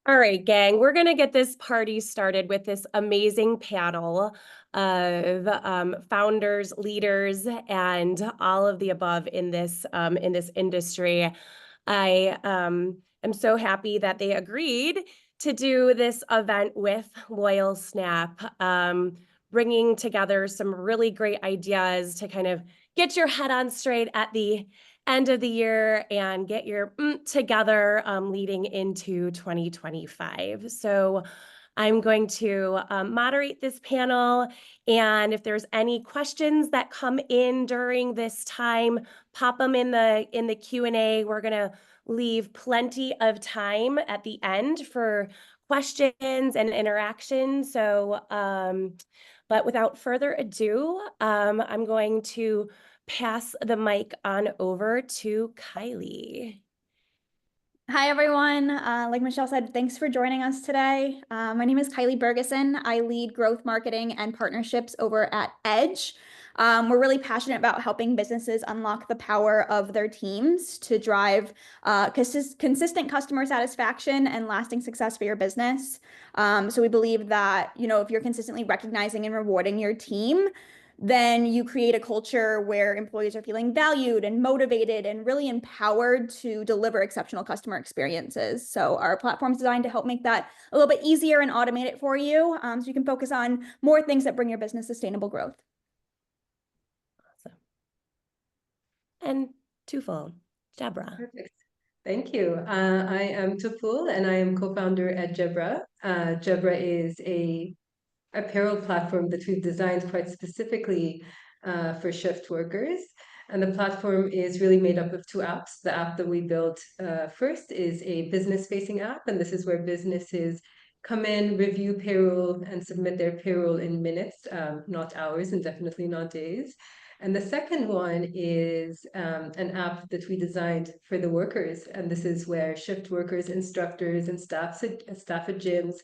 All right, gang, we're going to get this party started with this amazing panel of founders, leaders, and all of the above in this industry. I am so happy that they agreed to do this event with Loyalsnap, bringing together some really great ideas to kind of get your head on straight at the end of the year and get your together leading into 2025. So I'm going to moderate this panel, and if there's any questions that come in during this time, pop them in the Q&A. We're going to leave plenty of time at the end for questions and interaction. So, but without further ado, I'm going to pass the mic on over to Kylie. Hi, everyone. Like Michelle said, thanks for joining us today. My name is Kylie Bergeson. I lead growth marketing and partnerships over at Edge. We're really passionate about helping businesses unlock the power of their teams to drive consistent customer satisfaction and lasting success for your business. So we believe that, if you're consistently recognizing and rewarding your team, then you create a culture where employees are feeling valued and motivated and really empowered to deliver exceptional customer experiences. So our platform is designed to help make that a little bit easier and automate it for you, so you can focus on more things that bring your business sustainable growth. Awesome. And Tuful, Jebra. Perfect. Thank you. I am Tuful, and I am co-founder at Jebra. Jebra is a payroll platform that we've designed quite specifically for shift workers. And the platform is really made up of two apps. The app that we built first is a business-facing app, and this is where businesses come in, review payroll, and submit their payroll in minutes, not hours, and definitely not days. And the second one is an app that we designed for the workers, and this is where shift workers, instructors, and staff at gyms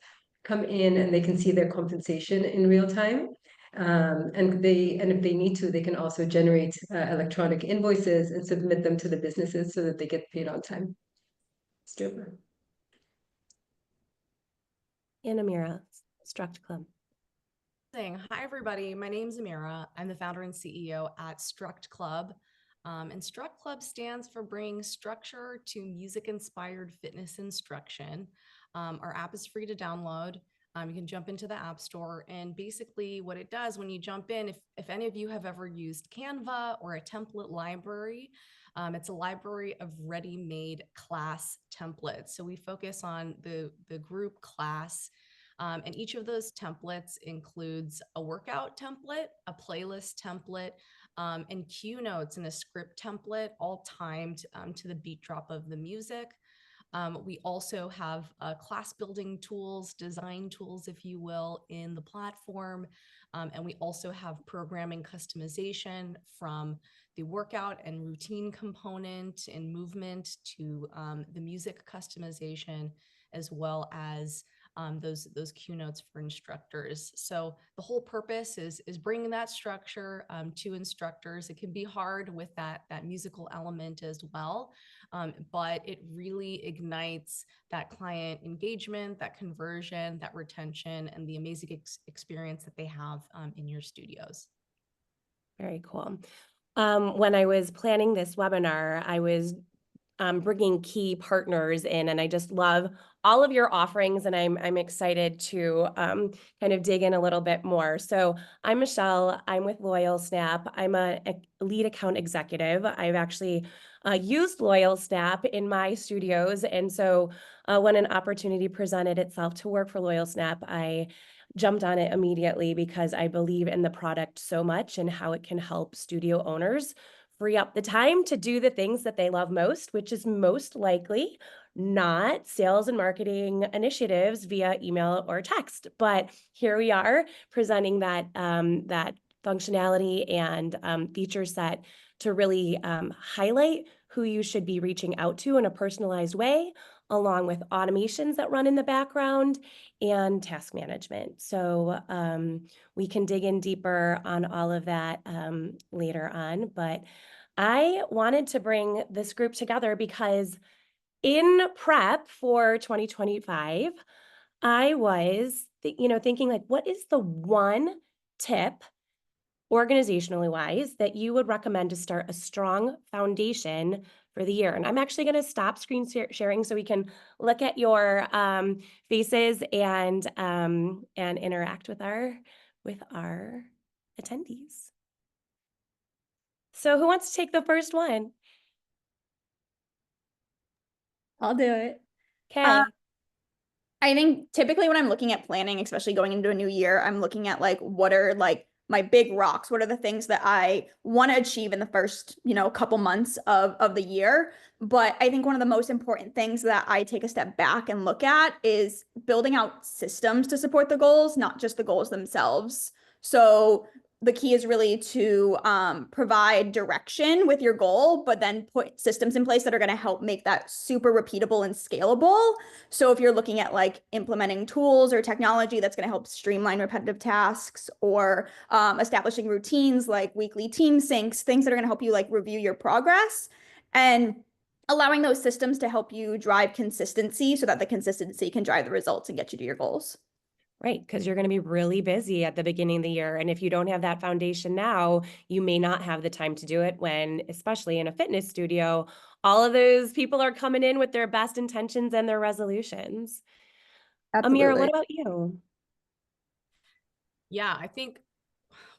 come in, and they can see their compensation in real time. And if they need to, they can also generate electronic invoices and submit them to the businesses so that they get paid on time. Jebra. And Amira, Struct Club. Hi, everybody. My name is Amira. I'm the founder and CEO at Struct Club. And Struct Club stands for bringing structure to music-inspired fitness instruction. Our app is free to download. You can jump into the App Store, and basically what it does when you jump in, if any of you have ever used Canva or a template library, it's a library of ready-made class templates. So we focus on the group class, and each of those templates includes a workout template, a playlist template, and cue notes and a script template, all timed to the beat drop of the music. We also have class building tools, design tools, if you will, in the platform. And we also have programming customization from the workout and routine component and movement to the music customization, as well as those cue notes for instructors. So the whole purpose is bringing that structure to instructors. It can be hard with that musical element as well, but it really ignites that client engagement, that conversion, that retention, and the amazing experience that they have in your studios. Very cool. When I was planning this webinar, I was bringing key partners in, and I just love all of your offerings, and I'm excited to kind of dig in a little bit more. So I'm Michelle. I'm with Loyalsnap. I'm a lead account executive. I've actually used Loyalsnap in my studios, and so when an opportunity presented itself to work for Loyalsnap, I jumped on it immediately because I believe in the product so much and how it can help studio owners free up the time to do the things that they love most, which is most likely not sales and marketing initiatives via email or text. But here we are presenting that functionality and feature set to really highlight who you should be reaching out to in a personalized way, along with automations that run in the background and task management. So we can dig in deeper on all of that later on. But I wanted to bring this group together because in prep for 2025, I was, thinking like, what is the one tip organizationally wise that you would recommend to start a strong foundation for the year? And I'm actually going to stop screen sharing so we can look at your faces and interact with our attendees. So who wants to take the first one? I'll do it. Okay. I think typically when I'm looking at planning, especially going into a new year, I'm looking at like what are like my big rocks, what are the things that I want to achieve in the first, couple months of the year. But I think one of the most important things that I take a step back and look at is building out systems to support the goals, not just the goals themselves. So the key is really to provide direction with your goal, but then put systems in place that are going to help make that super repeatable and scalable. So if you're looking at like implementing tools or technology that's going to help streamline repetitive tasks, or establishing routines like weekly team syncs, things that are going to help you like review your progress, and allowing those systems to help you drive consistency so that the consistency can drive the results and get you to your goals. Right, because you're going to be really busy at the beginning of the year. And if you don't have that foundation now, you may not have the time to do it when, especially in a fitness studio, all of those people are coming in with their best intentions and their resolutions. Amira, what about you? Yeah, I think,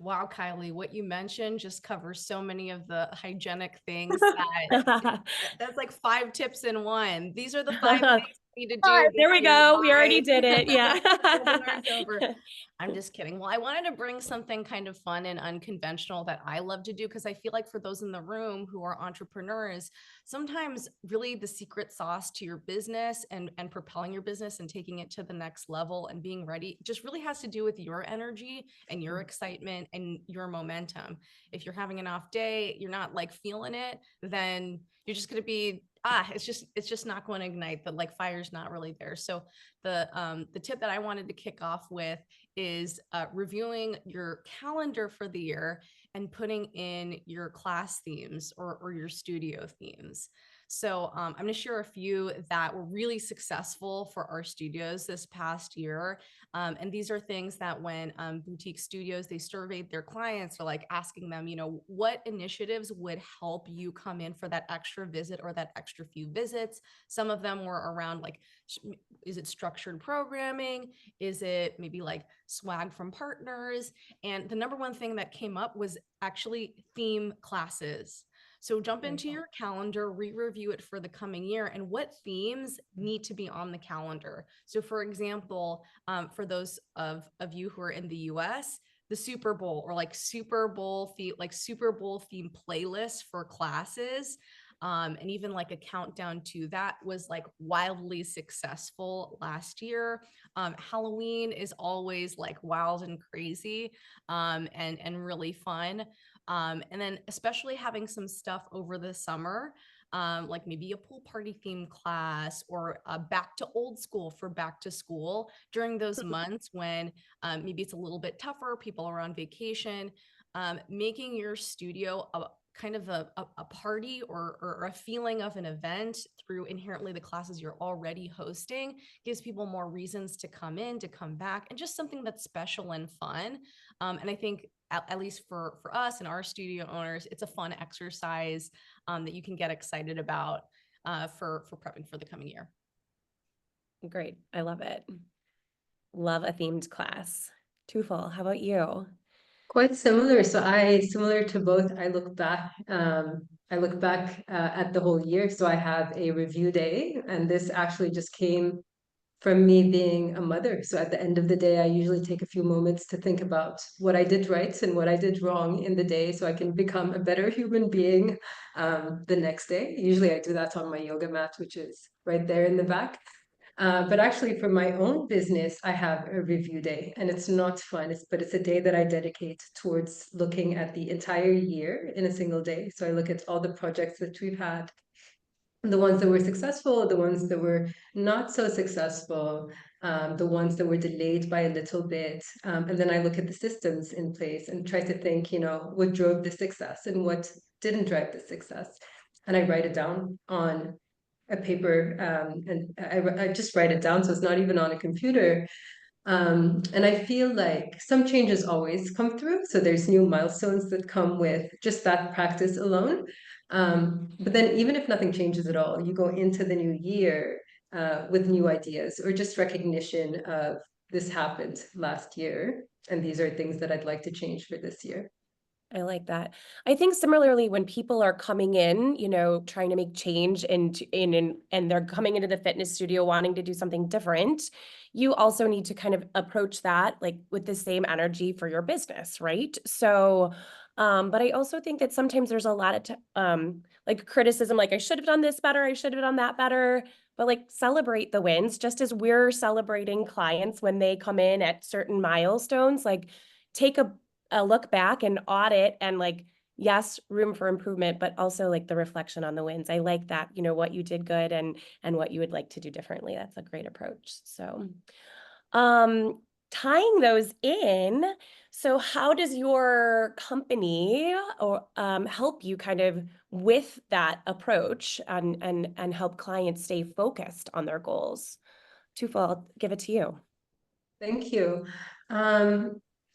wow, Kylie, what you mentioned just covers so many of the hygienic things that's like 5 tips in one. These are the 5 things you need to do. There we go. We already by did it. Yeah. webinar's over. I'm just kidding. Well, I wanted to bring something kind of fun and unconventional that I love to do, because I feel like for those in the room who are entrepreneurs, sometimes really the secret sauce to your business and propelling your business and taking it to the next level and being ready just really has to do with your energy and your excitement and your momentum. If you're having an off day, you're not like feeling it, then you're just going to be it's just not going to ignite. The like fire's not really there. So the tip that I wanted to kick off with is reviewing your calendar for the year and putting in your class themes or your studio themes. So I'm going to share a few that were really successful for our studios this past year. And these are things that when boutique studios, they surveyed their clients, or like asking them, what initiatives would help you come in for that extra visit or that extra few visits. Some of them were around like, is it structured programming? Is it maybe like swag from partners? And the number one thing that came up was actually theme classes. So jump into your calendar, re-review it for the coming year, and what themes need to be on the calendar. So for example, for those of you who are in the US, the Super Bowl, or like Super Bowl theme playlists for classes. And even like a countdown to that was like wildly successful last year. Halloween is always like wild and crazy, and really fun. And then especially having some stuff over the summer, like maybe a pool party theme class, or back to old school for back to school during those months when maybe it's a little bit tougher, people are on vacation. Making your studio a kind of a party or a feeling of an event through inherently the classes you're already hosting gives people more reasons to come in, to come back, and just something that's special and fun. And I think at least for us and our studio owners, it's a fun exercise that you can get excited about for prepping for the coming year. Great. I love it. Love a themed class. Tufel, how about you? Quite similar. So similar to both, I look back at the whole year. So I have a review day, and this actually just came from me being a mother. So at the end of the day, I usually take a few moments to think about what I did right and what I did wrong in the day, so I can become a better human being the next day. Usually I do that on my yoga mat, which is right there in the back. But actually, for my own business, I have a review day, and it's not fun, but it's a day that I dedicate towards looking at the entire year in a single day. So I look at all the projects that we've had, the ones that were successful, the ones that were not so successful, the ones that were delayed by a little bit. And then I look at the systems in place and try to think, what drove the success and what didn't drive the success. And I write it down on a paper, and I just write it down, so it's not even on a computer. And I feel like some changes always come through. So there's new milestones that come with just that practice alone. But then even if nothing changes at all, you go into the new year with new ideas or just recognition of this happened last year. And these are things that I'd like to change for this year. I like that. I think similarly, when people are coming in, you know, trying to make change and they're coming into the fitness studio wanting to do something different, you also need to kind of approach that like with the same energy for your business, right? So, but I also think that sometimes there's a lot of like criticism, like I should have done this better, I should have done that better. But like celebrate the wins, just as we're celebrating clients when they come in at certain milestones, like take a look back and audit and like, yes, room for improvement, but also like the reflection on the wins. I like that, you know, what you did good and what you would like to do differently. That's a great approach. So, tying those in, so how does your company or help you kind of with that approach and help clients stay focused on their goals? Tufel, I'll give it to you. Thank you.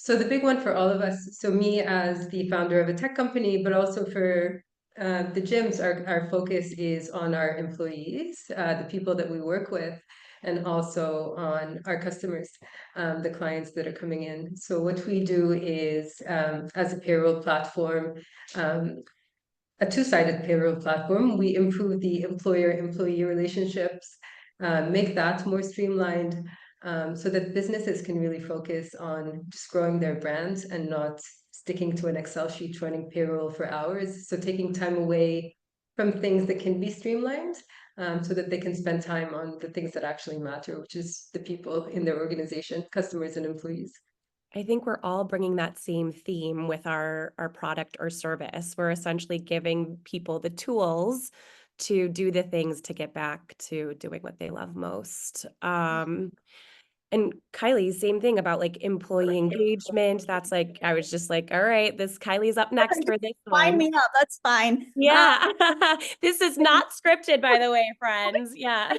So the big one for all of us, so me as the founder of a tech company, but also for the gyms, our focus is on our employees, the people that we work with, and also on our customers, the clients that are coming in. So what we do is, as a payroll platform, a two-sided payroll platform, we improve the employer-employee relationships, make that more streamlined, so that businesses can really focus on just growing their brands and not sticking to an Excel sheet running payroll for hours. So taking time away from things that can be streamlined, so that they can spend time on the things that actually matter, which is the people in their organization, customers and employees. I think we're all bringing that same theme with our product or service. We're essentially giving people the tools to do the things to get back to doing what they love most. And Kylie, same thing about like employee engagement. That's like, I was just like, all right, this Kylie's up next for this Line one. me up. That's fine. Yeah. This is not scripted, by the way, friends. Yeah.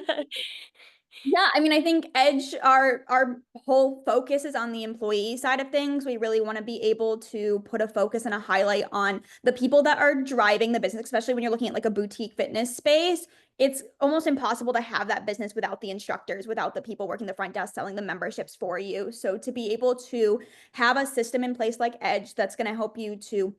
Yeah, I mean, I think Edge, our whole focus is on the employee side of things. We really want to be able to put a focus and a highlight on the people that are driving the business, especially when you're looking at like a boutique fitness space. It's almost impossible to have that business without the instructors, without the people working the front desk selling the memberships for you. So to be able to have a system in place like Edge that's going to help you to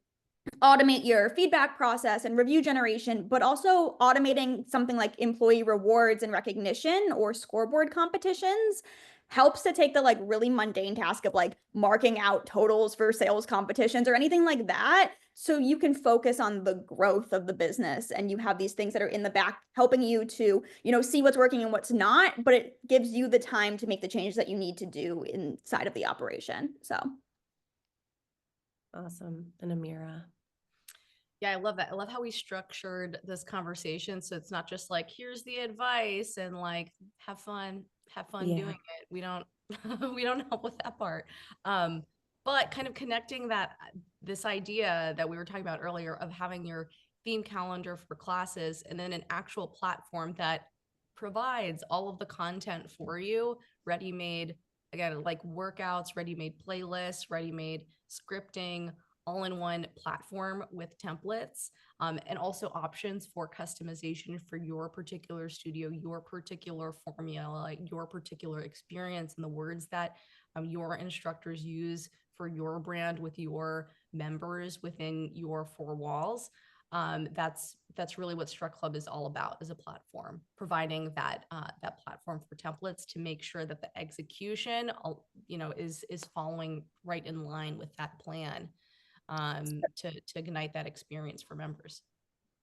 automate your feedback process and review generation, but also automating something like employee rewards and recognition or scoreboard competitions helps to take the like really mundane task of like marking out totals for sales competitions or anything like that. So you can focus on the growth of the business and you have these things that are in the back helping you to, you know, see what's working and what's not, but it gives you the time to make the changes that you need to do inside of the operation. So. Awesome. And Amira. Yeah, I love that. I love how we structured this conversation. So it's not just like, here's the advice and like, have fun Yeah. doing it. We don't, we don't help with that part. But kind of connecting this idea that we were talking about earlier of having your theme calendar for classes and then an actual platform that provides all of the content for you, ready-made, again, like workouts, ready-made playlists, ready-made scripting, all-in-one platform with templates, and also options for customization for your particular studio, your particular formula, your particular experience, and the words that your instructors use for your brand with your members within your four walls. That's really what Struct Club is all about, as a platform, providing that platform for templates to make sure that the execution, is following right in line with that plan, to ignite that experience for members.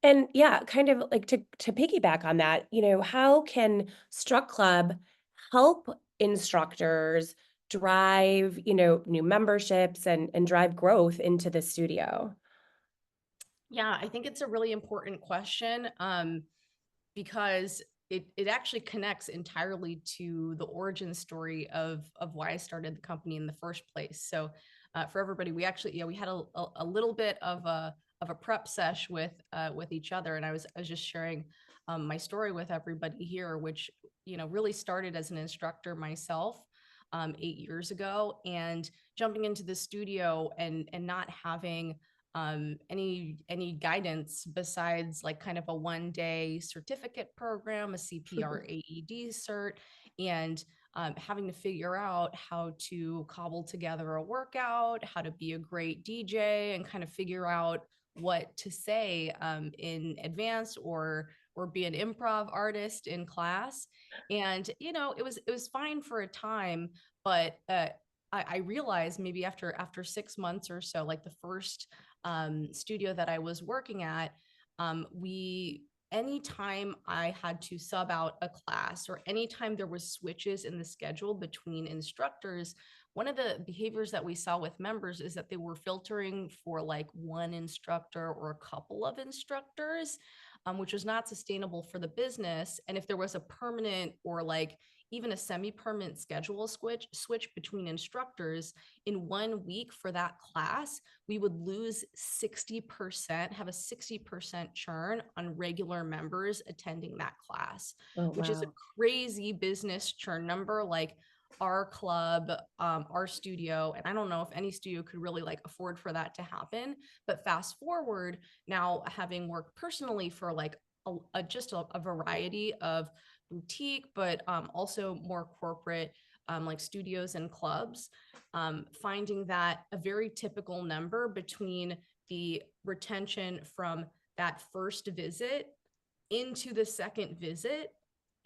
And yeah, kind of like to piggyback on that, you know, how can Struct Club help instructors drive, you know, new memberships and drive growth into the studio? Yeah, I think it's a really important question, because it actually connects entirely to the origin story of why I started the company in the first place. So for everybody, we actually, we had a little bit of a prep sesh with each other, and I was just sharing my story with everybody here, which, really started as an instructor myself 8 years ago, and jumping into the studio and not having any guidance besides like kind of a 1-day certificate program, a CPR AED cert, and having to figure out how to cobble together a workout, how to be a great DJ, and kind of figure out what to say in advance or be an improv artist in class. And it was fine for a time, but I realized maybe after 6 months or so, like the first studio that I was working at, anytime I had to sub out a class or anytime there was switches in the schedule between instructors, one of the behaviors that we saw with members is that they were filtering for like one instructor or a couple of instructors, which was not sustainable for the business. And if there was a permanent or like even a semi-permanent schedule switch between instructors in 1 week for that class, we would lose 60%, have a 60% churn on regular members attending that class, Oh, which is a wow. crazy business churn number. Like our club, our studio, and I don't know if any studio could really like afford for that to happen. But fast forward now, having worked personally for like just a variety of boutique, but also more corporate, like studios and clubs, finding that a very typical number between the retention from that first visit into the second visit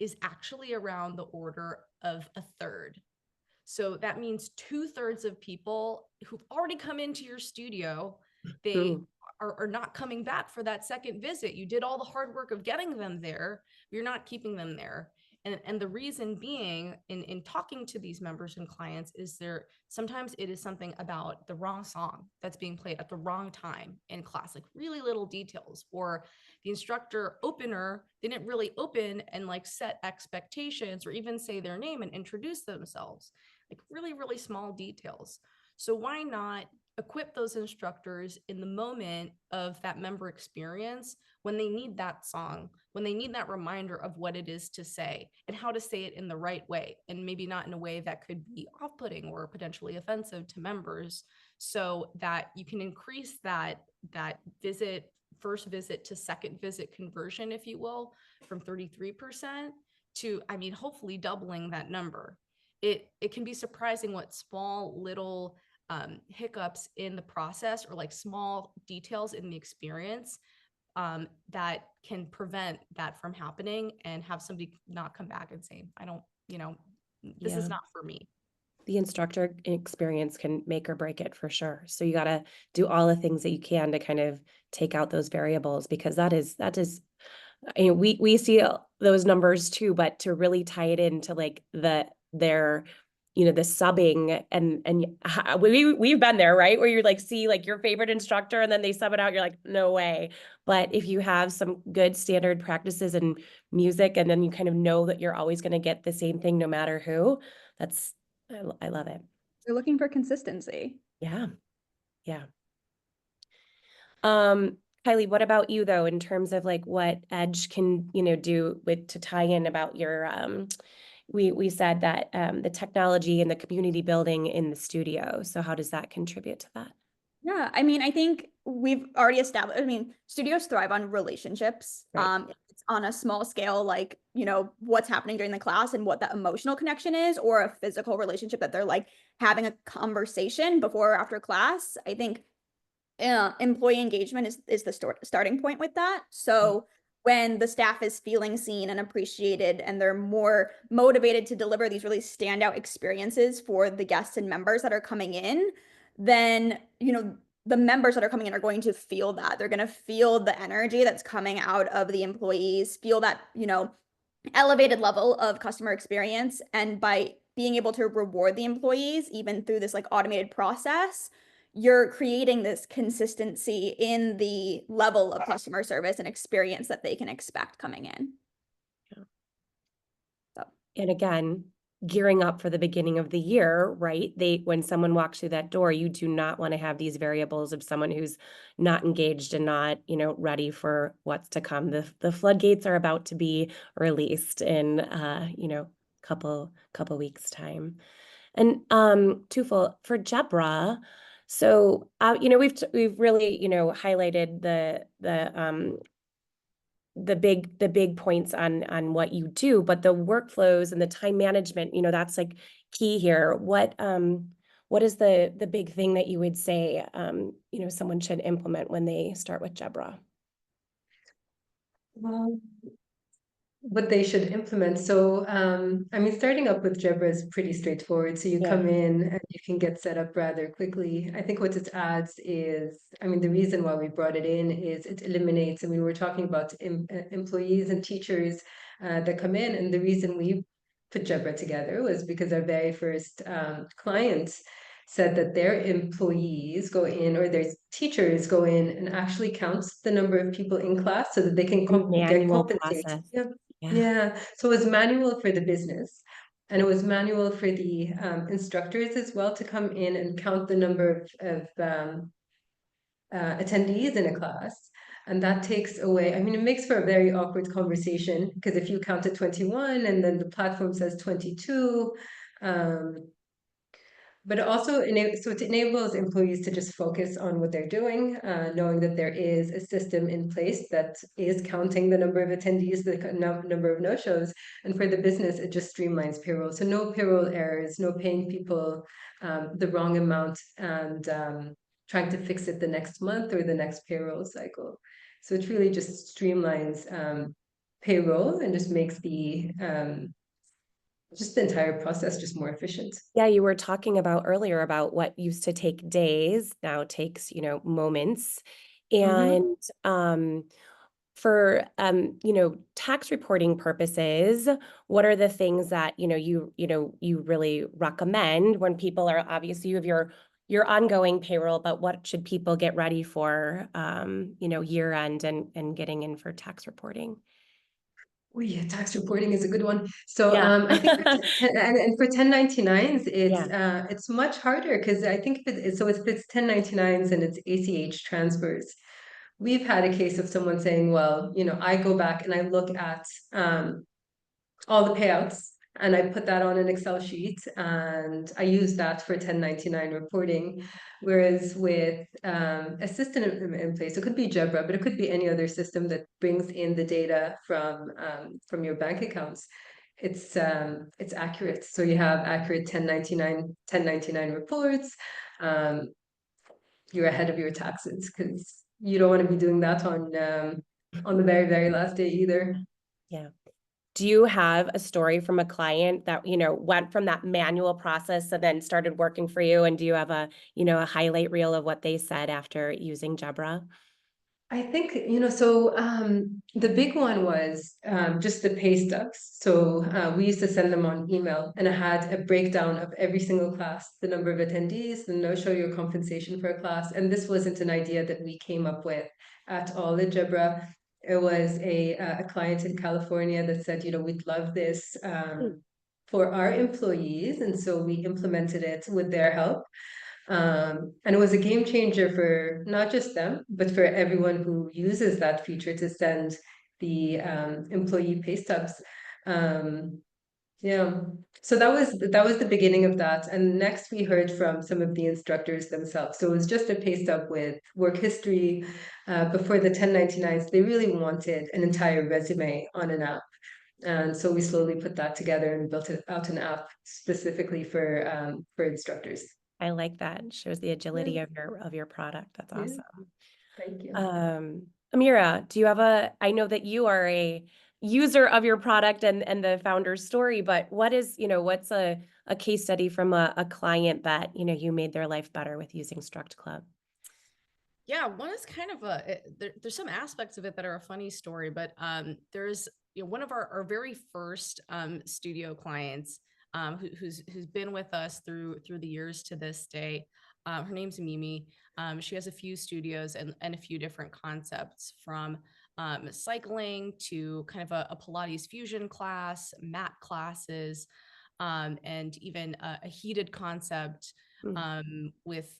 is actually around the order of a third. So that means 2/3 of people who've already come into your studio, they are not coming back for that second visit. You did all the hard work of getting them there. You're not keeping them there. And the reason being in talking to these members and clients is sometimes it is something about the wrong song that's being played at the wrong time in class, like really little details, or the instructor opener didn't really open and like set expectations or even say their name and introduce themselves, like really, really small details. So why not equip those instructors in the moment of that member experience when they need that song, when they need that reminder of what it is to say and how to say it in the right way, and maybe not in a way that could be off-putting or potentially offensive to members, so that you can increase that first visit to second visit conversion, if you will, from 33% to, hopefully doubling that number. It can be surprising what small little hiccups in the process or like small details in the experience that can prevent that from happening and have somebody not come back and say, this is not for me. The instructor experience can make or break it for sure. So you got to do all the things that you can to kind of take out those variables, because that is, we see those numbers too, but to really tie it into like the subbing and we've been there, right? Where you're like, see like your favorite instructor and then they sub it out. You're like, no way. But if you have some good standard practices and music, and then you kind of know that you're always going to get the same thing no matter who, I love it. They're looking for consistency. Yeah. Yeah. Kylie, what about you though, in terms of like what Edge can, do to tie in about your, we said that the technology and the community building in the studio. So how does that contribute to that? Yeah, I think we've already established, studios thrive on relationships. Right. It's on a small scale, like, what's happening during the class and what that emotional connection is, or a physical relationship that they're like having a conversation before or after class. I think employee engagement is the starting point with that. So when the staff is feeling seen and appreciated and they're more motivated to deliver these really standout experiences for the guests and members that are coming in, then, the members that are coming in are going to feel that. They're going to feel the energy that's coming out of the employees, feel that, elevated level of customer experience. And by being able to reward the employees, even through this like automated process, you're creating this consistency in the level of customer service and experience that they can expect coming in. And again, gearing up for the beginning of the year, right? When someone walks through that door, you do not want to have these variables of someone who's not engaged and not, ready for what's to come. The floodgates are about to be released in, couple weeks time. And twofold for Jebra. So, we've really, highlighted the big points on what you do, but the workflows and the time management, that's like key here. What is the big thing that you would say, someone should implement when they start with Jebra? Well, what they should implement. So, I mean, starting up with Jebra is pretty straightforward. So you Yeah. come in and you can get set up rather quickly. I think what it adds is, I mean, the reason why we brought it in is it eliminates, I mean, we're talking about employees and teachers that come in. And the reason we put Jebra together was because our very first clients said that their employees go in or their teachers go in and actually counts the number of people in class so that they can get Manual compensated. process. Yeah. Yeah. Yeah, so it was manual for the business and it was manual for the instructors as well to come in and count the number of attendees in a class. And that takes away, I mean, it makes for a very awkward conversation because if you count at 21 and then the platform says 22, but it also it enables employees to just focus on what they're doing, knowing that there is a system in place that is counting the number of attendees, the number of no-shows. And for the business, it just streamlines payroll. So no payroll errors, no paying people the wrong amount and trying to fix it the next month or the next payroll cycle. So it really just streamlines payroll and just makes the entire process just more efficient. Yeah, you were talking about earlier about what used to take days now takes, moments. And for tax reporting purposes, what are the things that you really recommend when people are obviously you have your ongoing payroll, but what should people get ready for year end and getting in for tax reporting? Oh yeah, tax reporting is a good one. So Yeah. I think and for 1099s, Yeah. it's much harder because I think if it's 1099s and it's ACH transfers, we've had a case of someone saying, well, I go back and I look at all the payouts and I put that on an Excel sheet and I use that for 1099 reporting. Whereas with a system in place, it could be Jebra, but it could be any other system that brings in the data from your bank accounts. It's accurate. So you have accurate 1099 reports. You're ahead of your taxes because you don't want to be doing that on the very, very last day either. Yeah. Do you have a story from a client that, went from that manual process and then started working for you? And do you have a highlight reel of what they said after using Jebra? I think, so the big one was just the pay stubs. So we used to send them on email and it had a breakdown of every single class, the number of attendees, the no-show, your compensation for a class. And this wasn't an idea that we came up with at all at Jebra. It was a client in California that said, we'd love this for our employees. And so we implemented it with their help. And it was a game changer for not just them, but for everyone who uses that feature to send the employee pay stubs. Yeah, so that was the beginning of that. And next we heard from some of the instructors themselves. So it was just a pay stub with work history. Before the 1099s, they really wanted an entire resume on an app. And so we slowly put that together and built out an app specifically for instructors. I like that. It shows the agility Yeah. of your product. That's Yeah. awesome. Thank you. Amira, do you have I know that you are a user of your product and the founder's story, but what's a case study from a client that, you made their life better with using Struct Club? Yeah, one is kind of there's some aspects of it that are a funny story, but there's one of our very first studio clients who's been with us through the years to this day. Her name's Mimi. She has a few studios and a few different concepts from cycling to kind of a Pilates fusion class, mat classes. and even a heated concept with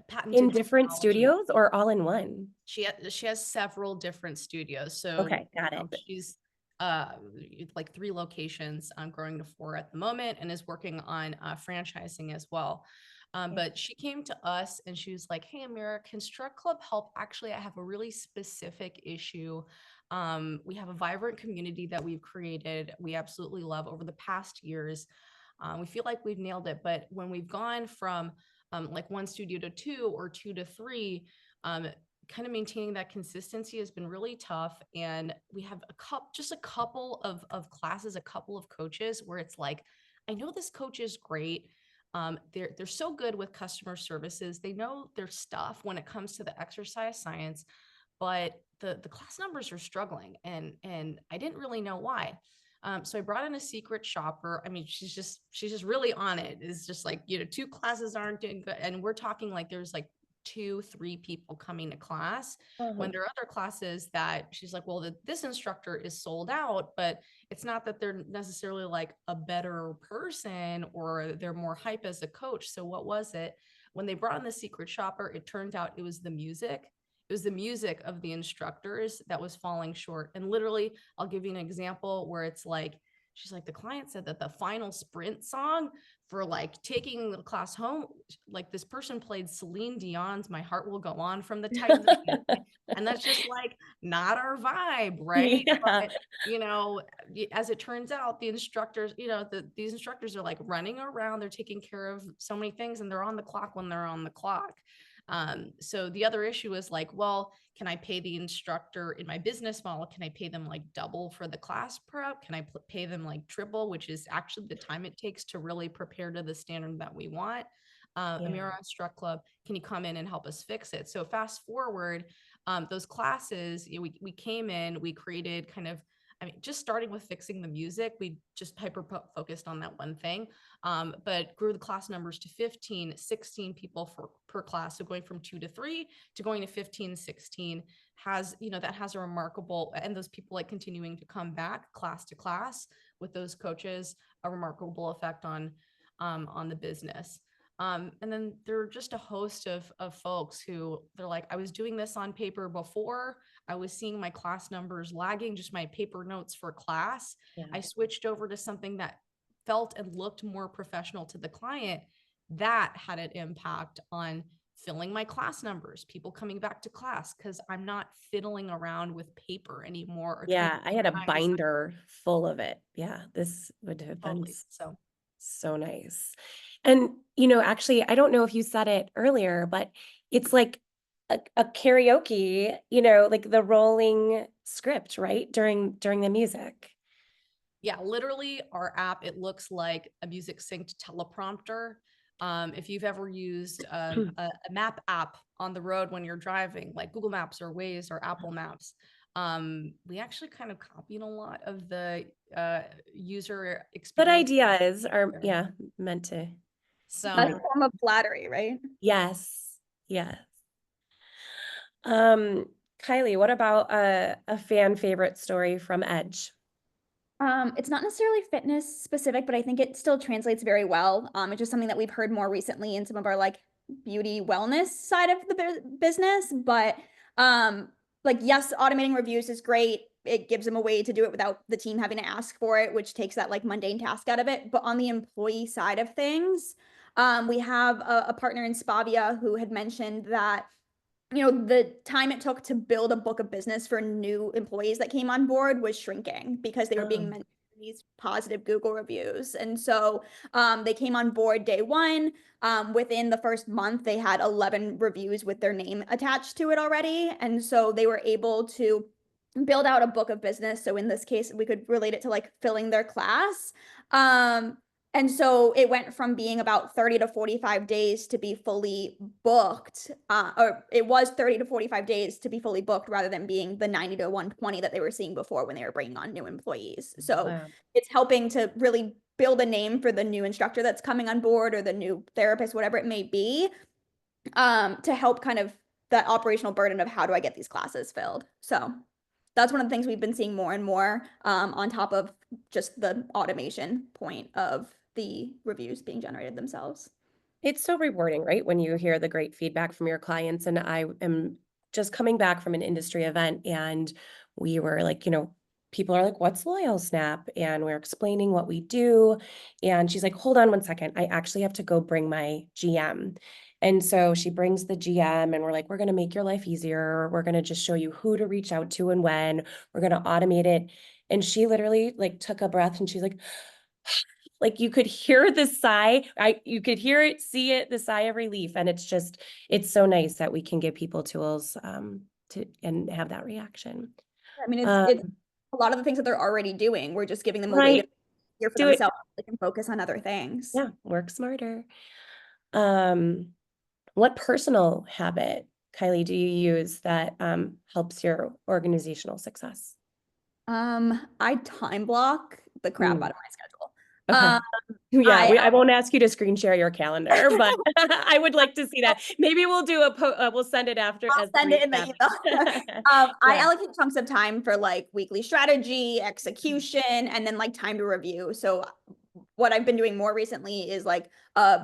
patented In different technology. studios or all in one? She has several different studios. So Okay, got it. she's like 3 locations, growing to 4 at the moment, and is working on franchising as well. But she came to us and she was like, "Hey, Amira, can Struct Club help? Actually, I have a really specific issue. We have a vibrant community that we've created. We absolutely love over the past years. We feel like we've nailed it, but when we've gone from like 1 studio to 2 or 2 to 3, kind of maintaining that consistency has been really tough. And we have just a couple of classes, a couple of coaches where it's like, I know this coach is great. They're so good with customer services. They know their stuff when it comes to the exercise science, but the class numbers are struggling, and I didn't really know why. So I brought in a secret shopper. I mean, she's just really on it. It's just like, 2 classes aren't doing good. And we're talking like there's like 2-3 people coming to class, when there are other classes that she's like, well, this instructor is sold out, but it's not that they're necessarily like a better person or they're more hype as a coach. So what was it? When they brought in the secret shopper, it turned out it was the music. It was the music of the instructors that was falling short. And literally, I'll give you an example where it's like, she's like, the client said that the final sprint song for like taking the class home, like this person played Celine Dion's "My Heart Will Go On" from the Titans. And that's just like not our vibe, right? Yeah. But, as it turns out, the instructors, these instructors are like running around, they're taking care of so many things, and they're on the clock when they're on the clock. So the other issue is like, well, can I pay the instructor in my business model? Can I pay them like double for the class prep? Can I pay them like triple, which is actually the time it takes to really prepare to the standard that we want? Amira, Struct Club, can you come in and help us fix it? So fast forward, those classes, we came in, we created kind of, I mean, just starting with fixing the music, we just hyper focused on that one thing, but grew the class numbers to 15, 16 people per class. So going from 2 to 3 to going to 15, 16 has, that has a remarkable, and those people like continuing to come back class to class with those coaches, a remarkable effect on the business. And then there are just a host of folks who they're like, I was doing this on paper before. I was seeing my class numbers lagging, just my paper notes for class. Yeah. I switched over to something that felt and looked more professional to the client. That had an impact on filling my class numbers, people coming back to class, because I'm not fiddling around with paper anymore. Or Yeah, I had a memorize. binder full of it. Yeah, this would have been Totally. so nice. And, actually, I don't know if you said it earlier, but it's like a karaoke, like the rolling script, right? During the music. Yeah, literally our app, it looks like a music synced teleprompter. If you've ever used a map app on the road when you're driving, like Google Maps or Waze or Apple Maps, we actually kind of copied a lot of the user Good experience. ideas are, meant to. So That's a form of flattery, right? Yes. Kylie, what about a fan favorite story from Edge? It's not necessarily fitness specific, but I think it still translates very well. It's just something that we've heard more recently in some of our like beauty wellness side of the business. But like, yes, automating reviews is great. It gives them a way to do it without the team having to ask for it, which takes that like mundane task out of it. But on the employee side of things, we have a partner in Spavia who had mentioned that the time it took to build a book of business for new employees that came on board was shrinking because they were being mentioned in these positive Google reviews. And so they came on board day one. Within the first month, they had 11 reviews with their name attached to it already. And so they were able to build out a book of business. So in this case, we could relate it to like filling their class. And so it went from being about 30 to 45 days to be fully booked, or it was 30 to 45 days to be fully booked rather than being the 90 to 120 that they were seeing before when they were bringing on new employees. So it's helping to really build a name for the new instructor that's coming on board or the new therapist, whatever it may be, to help kind of that operational burden of how do I get these classes filled. So that's one of the things we've been seeing more and more, on top of just the automation point of the reviews being generated themselves. It's so rewarding, right? When you hear the great feedback from your clients. And I am just coming back from an industry event, and we were like, people are like, what's Loyalsnap? And we're explaining what we do. And she's like, hold on one second. I actually have to go bring my GM. And so she brings the GM, and we're like, we're going to make your life easier. We're going to just show you who to reach out to and when. We're going to automate it. And she literally like took a breath, and she's like you could hear the sigh. You could hear it, see it, the sigh of relief. And it's so nice that we can give people tools to and have that reaction. I mean, Um, it's a lot of the things that they're already doing. We're just giving them a way to right. hear for Do it. themselves. They can focus on other things. Yeah, work smarter. What personal habit, Kylie, do you use that helps your organizational success? I time block the crap out of my schedule. Okay. Yeah, I I won't ask you to screen share your calendar, but I would like to see that. Maybe we'll do we'll send it after. I'll send it in the email. I Yeah. allocate chunks of time for like weekly strategy, execution, and then like time to review. So what I've been doing more recently is like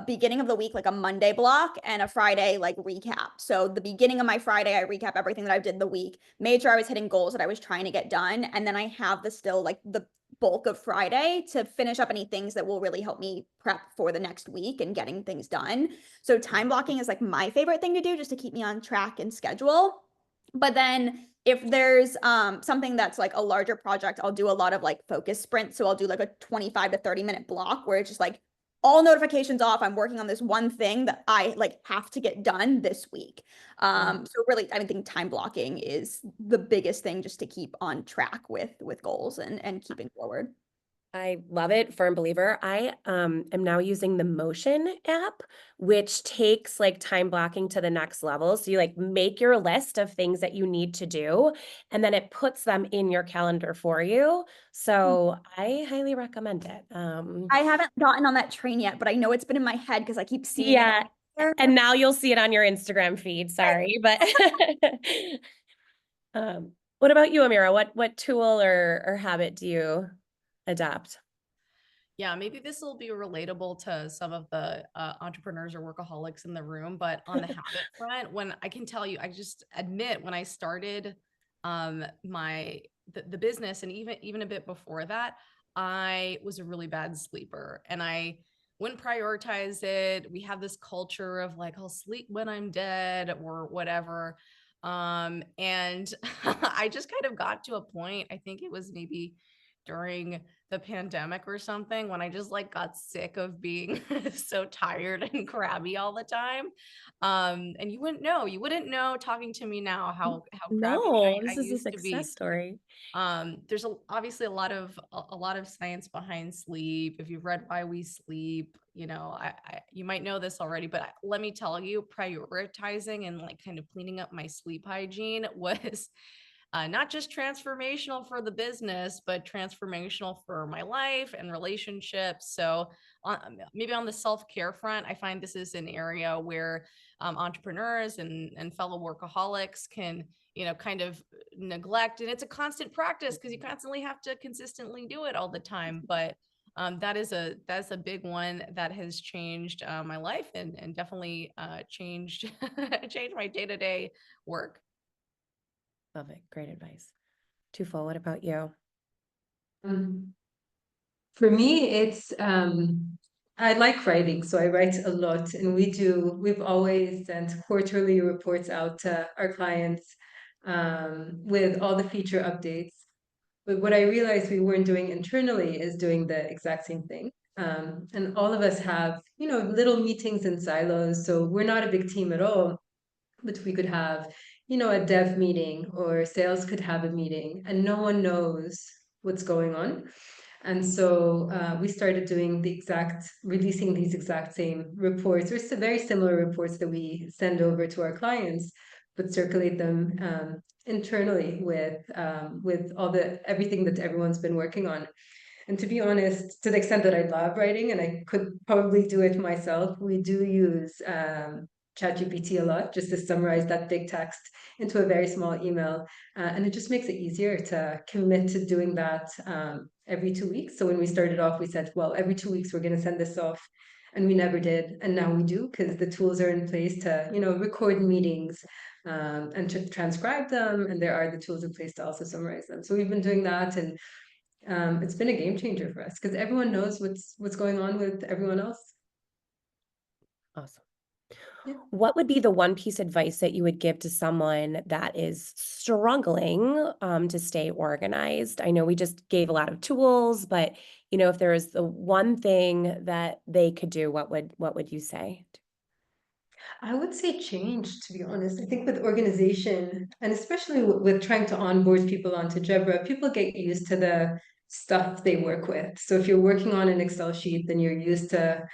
beginning of the week, like a Monday block, and a Friday like recap. So the beginning of my Friday, I recap everything that I did the week, made sure I was hitting goals that I was trying to get done. And then I have the bulk of Friday to finish up any things that will really help me prep for the next week and getting things done. So time blocking is like my favorite thing to do just to keep me on track and schedule. But then if there's something that's like a larger project, I'll do a lot of like focus sprints. So I'll do like a 25 to 30-minute block where it's just like all notifications off. I'm working on this one thing that I like have to get done this week. So really, I think time blocking is the biggest thing just to keep on track with goals and keeping forward. I love it. Firm believer. I am now using the Motion app, which takes like time blocking to the next level. So you like make your list of things that you need to do, and then it puts them in your calendar for you. So I highly recommend it. I haven't gotten on that train yet, but I know it's been in my head because I keep seeing Yeah. it. And now you'll see it on your Instagram feed. Sorry, but what about you, Amira? What tool or habit do you adopt? Yeah, maybe this will be relatable to some of the entrepreneurs or workaholics in the room, but on the habit front, when I can tell you, I just admit when I started the business, and even a bit before that, I was a really bad sleeper, and I wouldn't prioritize it. We have this culture of like, I'll sleep when I'm dead or whatever. And I just kind of got to a point, I think it was maybe during the pandemic or something, when I just like got sick of being so tired and crabby all the time. And you wouldn't know talking to me now how crabby No, I this is a used to be. success story. There's obviously a lot of science behind sleep. If you've read Why We Sleep, you might know this already, but let me tell you, prioritizing and like kind of cleaning up my sleep hygiene was not just transformational for the business, but transformational for my life and relationships. So maybe on the self-care front, I find this is an area where entrepreneurs and fellow workaholics can, kind of neglect. And it's a constant practice because you constantly have to consistently do it all the time. But that's a big one that has changed my life and definitely changed my day-to-day work. Love it. Great advice. Twofold, what about you? For me, it's I like writing, so I write a lot, and we've always sent quarterly reports out to our clients with all the feature updates. But what I realized we weren't doing internally is doing the exact same thing. And all of us have, little meetings in silos, so we're not a big team at all, but we could have, a dev meeting, or sales could have a meeting, and no one knows what's going on. And so we started releasing these exact same reports, or very similar reports that we send over to our clients, but circulate them internally with everything that everyone's been working on. And to be honest, to the extent that I love writing and I could probably do it myself, we do use ChatGPT a lot just to summarize that big text into a very small email. And it just makes it easier to commit to doing that every 2 weeks. So when we started off, we said, well, every 2 weeks we're going to send this off. And we never did. And now we do, because the tools are in place to, record meetings and to transcribe them. And there are the tools in place to also summarize them. So we've been doing that, and it's been a game changer for us because everyone knows what's going on with everyone else. Awesome. Yeah. What would be the one piece of advice that you would give to someone that is struggling to stay organized? I know we just gave a lot of tools, but if there is the one thing that they could do, what would you say? I would say change, to be honest. I think with organization, and especially with trying to onboard people onto Jebra, people get used to the stuff they work with. So if you're working on an Excel sheet, then you're used to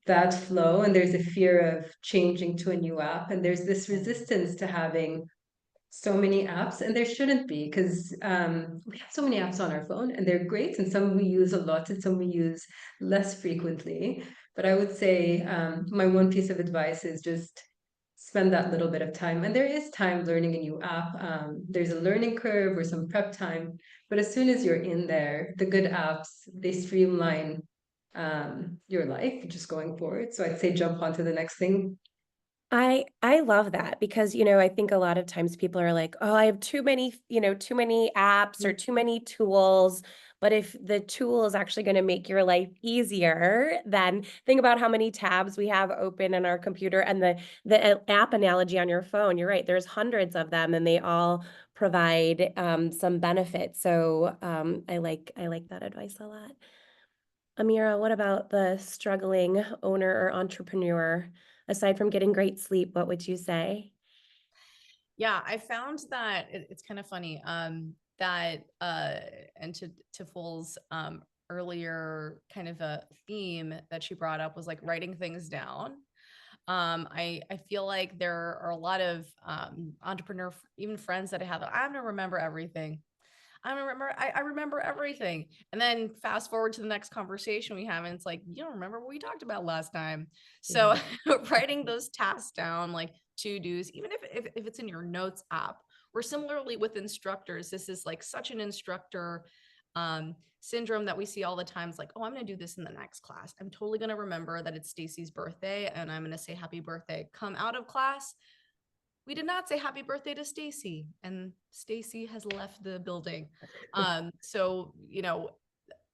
that flow, and there's a fear of changing to a new app, and there's this resistance to having so many apps, and there shouldn't be, because we have so many apps on our phone, and they're great, and some we use a lot and some we use less frequently. But I would say my one piece of advice is just spend that little bit of time. And there is time learning a new app. There's a learning curve or some prep time, but as soon as you're in there, the good apps, they streamline your life just going forward. So I'd say jump onto the next thing. I love that because, I think a lot of times people are like, oh, I have too many apps or too many tools. But if the tool is actually going to make your life easier, then think about how many tabs we have open in our computer, and the app analogy on your phone. You're right. There's hundreds of them, and they all provide some benefits. So I like that advice a lot. Amira, what about the struggling owner or entrepreneur? Aside from getting great sleep, what would you say? Yeah, I found that it's kind of funny that and to Fool's earlier kind of a theme that she brought up was like writing things down. I feel like there are a lot of entrepreneur, even friends that I have that I'm gonna remember everything. I remember everything. And then fast forward to the next conversation we have, and it's like, you don't remember what we talked about last time. So writing those tasks down, like to-dos, even if it's in your notes app, or similarly with instructors, this is like such an instructor syndrome that we see all the times, like, oh, I'm going to do this in the next class. I'm totally going to remember that it's Stacy's birthday and I'm going to say happy birthday. Come out of class, we did not say happy birthday to Stacy, and Stacy has left the building. So,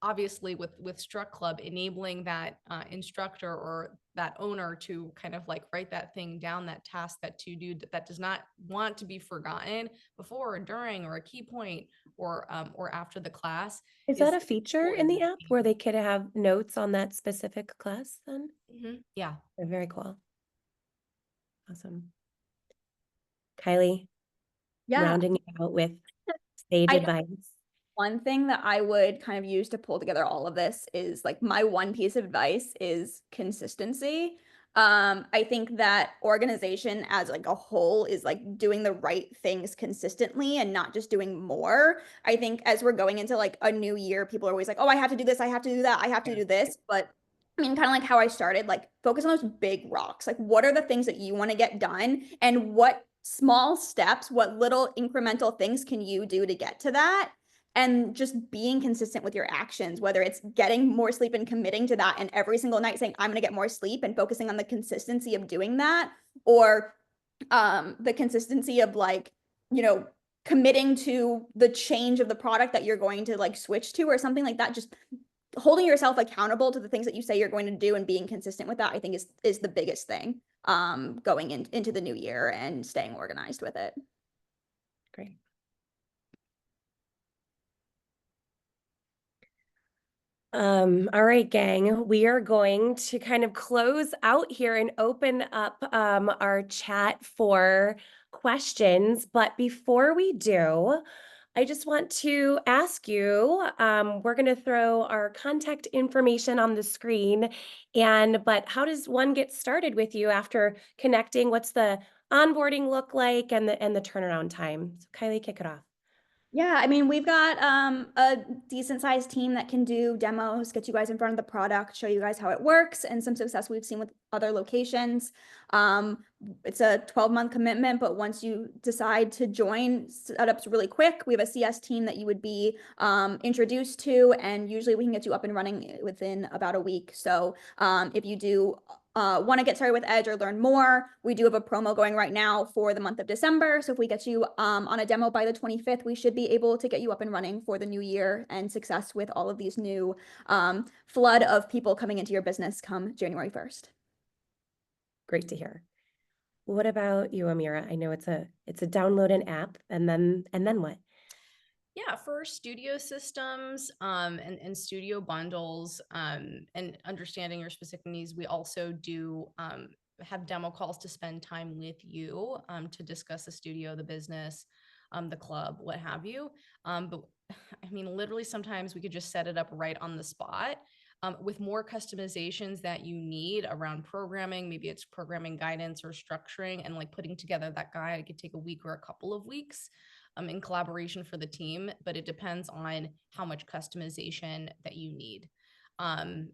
obviously with Struct Club, enabling that instructor or that owner to kind of like write that thing down, that task, that to do that does not want to be forgotten before or during or a key point or after the class. Is that a feature in the important. app where they could have notes on that specific class then? Yeah. Very cool. Awesome. Kylie, Yeah. rounding it out with sage advice. One thing that I would kind of use to pull together all of this is like my one piece of advice is consistency. I think that organization as like a whole is like doing the right things consistently and not just doing more. I think as we're going into like a new year, people are always like, oh, I have to do this, I have to do that, I have to do this. But I mean, kind of like how I started, like focus on those big rocks. Like, what are the things that you want to get done, and what small steps, what little incremental things can you do to get to that? And just being consistent with your actions, whether it's getting more sleep and committing to that and every single night saying, I'm going to get more sleep and focusing on the consistency of doing that, or the consistency of like, committing to the change of the product that you're going to like switch to or something like that. Just holding yourself accountable to the things that you say you're going to do and being consistent with that, I think is the biggest thing going into the new year and staying organized with it. Great. All right, gang, we are going to kind of close out here and open up our chat for questions. But before we do, I just want to ask you, we're going to throw our contact information on the screen, but how does one get started with you after connecting? What's the onboarding look like and the turnaround time? So Kylie, kick it off. Yeah, I mean, we've got a decent sized team that can do demos, get you guys in front of the product, show you guys how it works, and some success we've seen with other locations. It's a 12-month commitment, but once you decide to join, setup's really quick. We have a CS team that you would be introduced to, and usually we can get you up and running within about a week. So if you do want to get started with Edge or learn more, we do have a promo going right now for the month of December. So if we get you on a demo by the 25th, we should be able to get you up and running for the new year and success with all of these new flood of people coming into your business come January 1st. Great to hear. What about you, Amira? I know it's a download an app and then what? Yeah, for studio systems and studio bundles and understanding your specific needs, we also do have demo calls to spend time with you to discuss the studio, the business, the club, what have you. But I mean, literally sometimes we could just set it up right on the spot. With more customizations that you need around programming, maybe it's programming guidance or structuring, and like putting together that guide, it could take a week or a couple of weeks in collaboration for the team, but it depends on how much customization that you need.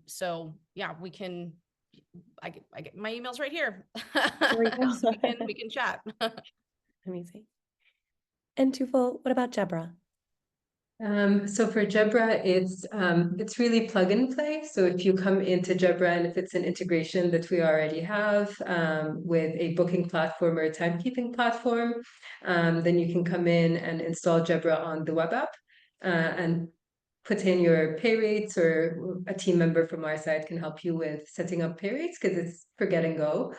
So yeah, we can, I get my emails right here. we can chat. Amazing. And Tufel, what about Jebra? So for Jebra, it's really plug and play. So if you come into Jebra and if it's an integration that we already have with a booking platform or a timekeeping platform, then you can come in and install Jebra on the web app and put in your pay rates, or a team member from our side can help you with setting up pay rates because it's forget and go.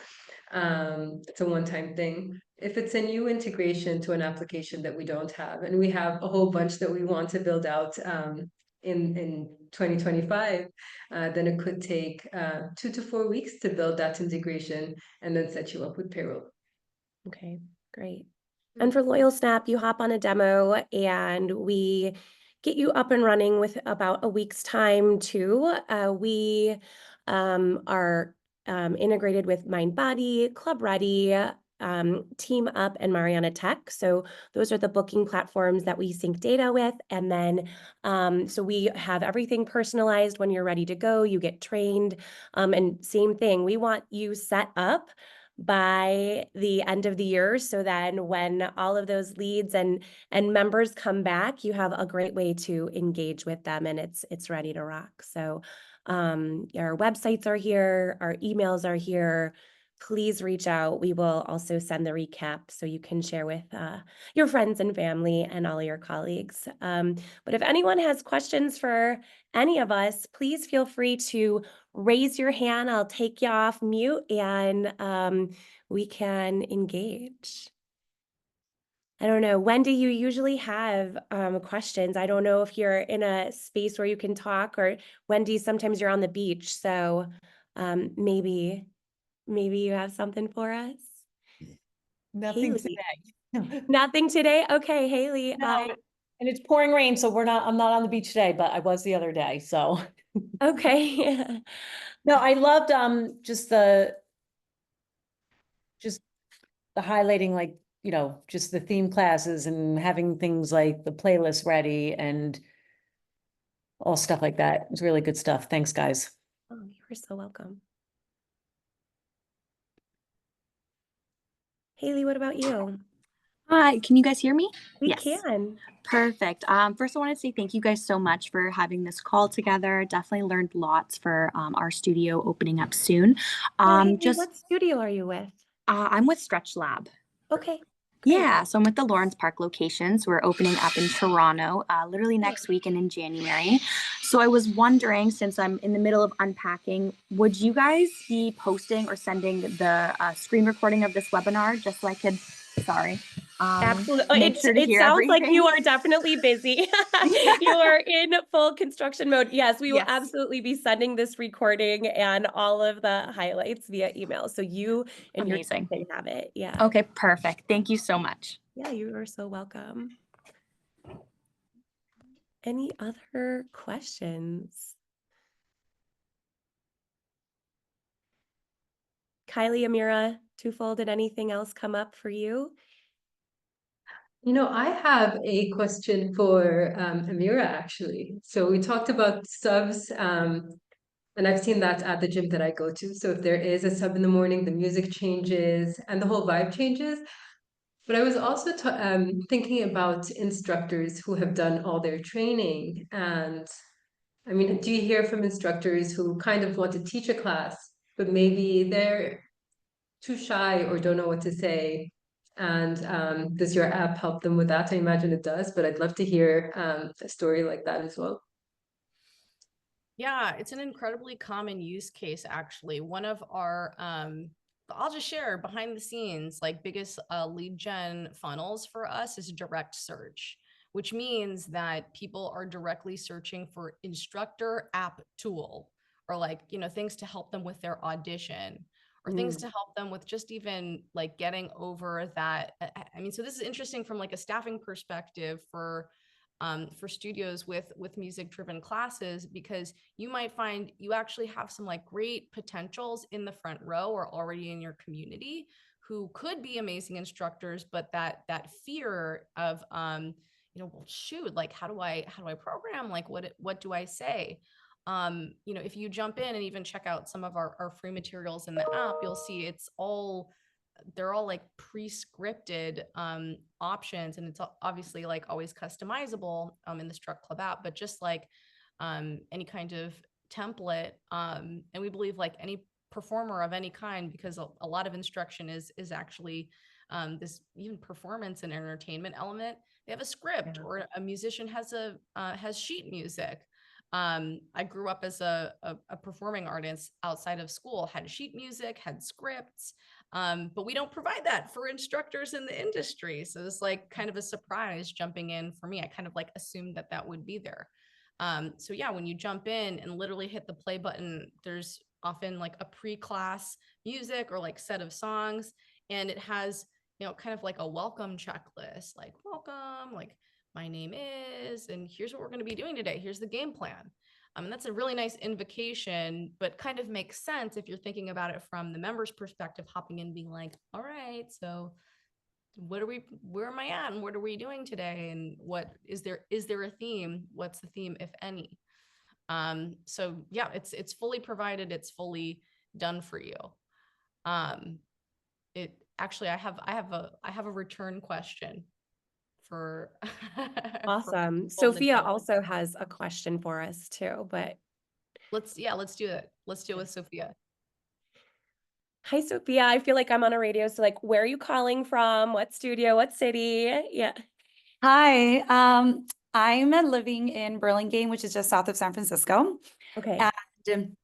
It's a one-time thing. If it's a new integration to an application that we don't have, and we have a whole bunch that we want to build out in 2025, then it could take 2 to 4 weeks to build that integration and then set you up with payroll. Okay, great. And for Loyalsnap, you hop on a demo and we get you up and running with about a week's time too. We are integrated with MindBody, Club Ready, Team Up, and Mariana Tech. So those are the booking platforms that we sync data with. And then, so we have everything personalized. When you're ready to go, you get trained. And same thing, we want you set up by the end of the year, so then when all of those leads and members come back, you have a great way to engage with them, and it's ready to rock. So our websites are here, our emails are here. Please reach out. We will also send the recap so you can share with your friends and family and all your colleagues. But if anyone has questions for any of us, please feel free to raise your hand. I'll take you off mute and we can engage. I don't know. When do you usually have questions? I don't know if you're in a space where you can talk, or Wendy, sometimes you're on the beach. So maybe you have something for us. Nothing Haley. today. Nothing today? Okay, Haley. No, and it's pouring rain, so I'm not on the beach today, but I was the other day, so. Okay. No, I loved just the highlighting, like, you know, just the theme classes and having things like the playlist ready and all stuff like that. It was really good stuff. Thanks, guys. Oh, you're so welcome. Haley, what about you? Hi, can you guys hear me? We Yes. can. Perfect. First, I want to say thank you guys so much for having this call together. Definitely learned lots for our studio opening up soon. Haley, what studio are you with? I'm with Stretch Lab. Okay. Yeah, so I'm with the Lawrence Park locations. We're opening up in Toronto, literally next week and in January. So I was wondering, since I'm in the middle of unpacking, would you guys be posting or sending the screen recording of this webinar just so I could, Absolutely. make sure to It hear sounds like everything? you are definitely busy. You are in full construction mode. Yes, we will Yes. absolutely be sending this recording and all of the highlights via email. So you and Amazing. your team can have it. Yeah. Okay, perfect. Thank you so much. Yeah, you are so welcome. Any other questions? Kylie, Amira, Twofold, did anything else come up for you? I have a question for Amira, actually. So we talked about subs, and I've seen that at the gym that I go to. So if there is a sub in the morning, the music changes and the whole vibe changes. But I was also thinking about instructors who have done all their training. And I mean, do you hear from instructors who kind of want to teach a class, but maybe they're too shy or don't know what to say? And does your app help them with that? I imagine it does, but I'd love to hear a story like that as well. Yeah, it's an incredibly common use case, actually. One of our, I'll just share behind the scenes, like biggest lead gen funnels for us is direct search, which means that people are directly searching for instructor app tool or like, things to help them with their audition or things to help them with just even like getting over that. I mean, so this is interesting from like a staffing perspective for studios with music driven classes, because you might find you actually have some like great potentials in the front row or already in your community who could be amazing instructors, but that fear of well, shoot, like how do I program, like what do I say? If you jump in and even check out some of our free materials in the app, you'll see they're all like pre-scripted options, and it's obviously like always customizable in the Struct Club app, but just like any kind of template, and we believe like any performer of any kind, because a lot of instruction is actually this even performance and entertainment element. They have a script, or a musician has sheet music. I grew up as a performing artist outside of school, had sheet music, had scripts, but we don't provide that for instructors in the industry. So it's like kind of a surprise jumping in for me. I kind of like assumed that would be there. So yeah, when you jump in and literally hit the play button, there's often like a pre-class music or like set of songs, and it has, kind of like a welcome checklist, like welcome, like my name is, and here's what we're going to be doing today. Here's the game plan. And that's a really nice invocation, but kind of makes sense if you're thinking about it from the member's perspective, hopping in, being like, all right, so where am I at? And what are we doing today? And is there a theme? What's the theme, if any? So yeah, it's fully provided. It's fully done for you. It actually, I have a return question for Awesome. for Sophia Nicole. also has a question for us too, but Let's do it. Let's do it with Sophia. hi, Sophia. I feel like I'm on a radio. So like, where are you calling from? What studio? What city? Yeah. Hi, I'm living in Burlingame, which is just south of San Francisco. Okay. And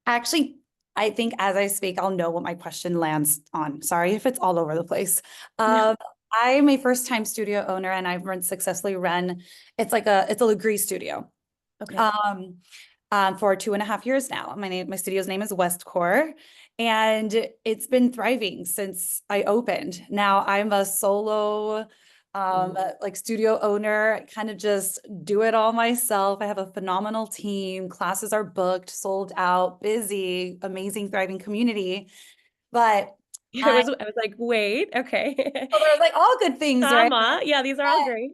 actually, I think as I speak, I'll know what my question lands on. Sorry if it's all over the place. I'm a first-time studio owner, and I've successfully run. It's a Legree studio. Okay. For 2.5 years now. My studio's name is Westcore, and it's been thriving since I opened. Now I'm a solo like studio owner, kind of just do it all myself. I have a phenomenal team. Classes are booked, sold out, busy, amazing, thriving community. But I was like, wait, okay. so there's like all good things, right? Yeah, these are all great.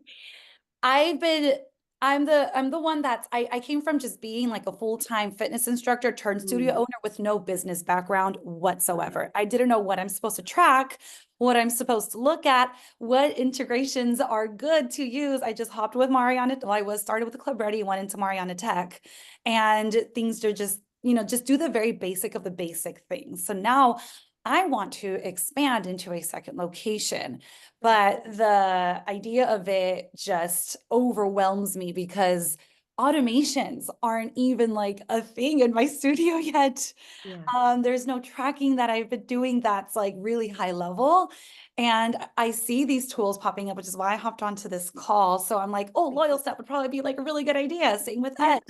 I'm the one that's I came from just being like a full-time fitness instructor turned studio owner with no business background whatsoever. I didn't know what I'm supposed to track, what I'm supposed to look at, what integrations are good to use. I just hopped with Mariana. Well, I started with the Club Ready, went into Mariana Tech, and things are just, just do the very basic of the basic things. So now I want to expand into a second location, but the idea of it just overwhelms me because automations aren't even like a thing in my studio yet. Yeah. There's no tracking that I've been doing that's like really high level. And I see these tools popping up, which is why I hopped onto this call. So I'm like, oh, Loyalsnap would probably be like a really good idea. Same with Ed.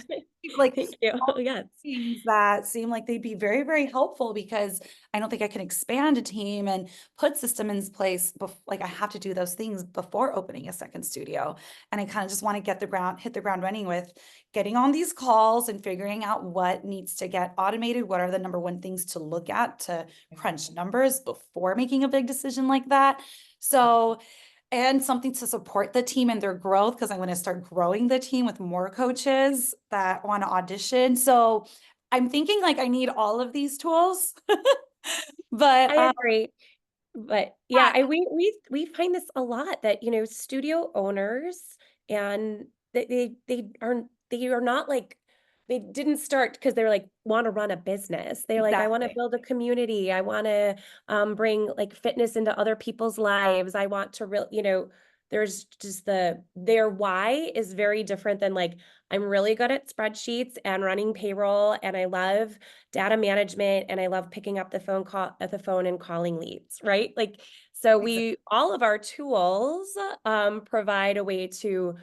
Like Thank you. all Yes. things that seem like they'd be very, very helpful, because I don't think I can expand a team and put system in place. Like I have to do those things before opening a second studio. And I kind of just want to hit the ground running with getting on these calls and figuring out what needs to get automated. What are the number one things to look at to crunch numbers before making a big decision like that? So and something to support the team and their growth, because I'm going to start growing the team with more coaches that want to audition. So I'm thinking like I need all of these tools. But I agree. But yeah, we find this a lot that, you know, studio owners and they are not like they didn't start because they're like want to run a business. They're like, I want to exactly. build a community. I want to bring like fitness into other people's lives. I want to you know, there's just their why is very different than like I'm really good at spreadsheets and running payroll and I love data management and I love picking up the phone and calling leads, right? Like, so all of our tools provide a way to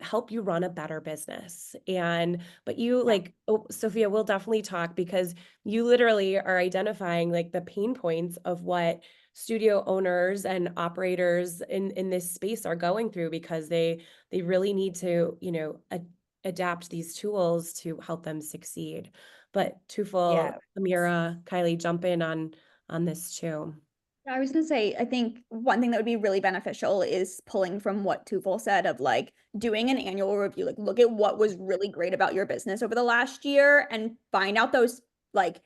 help you run a better business. But you like, oh, Sophia, we'll definitely talk because you literally are identifying like the pain points of what studio owners and operators in this space are going through because they really need to, you know, adapt these tools to help them succeed. But Tufel, Yeah. Amira, Kylie, jump in on this too. I was gonna say, I think one thing that would be really beneficial is pulling from what Tufel said of like doing an annual review, like look at what was really great about your business over the last year and find out those like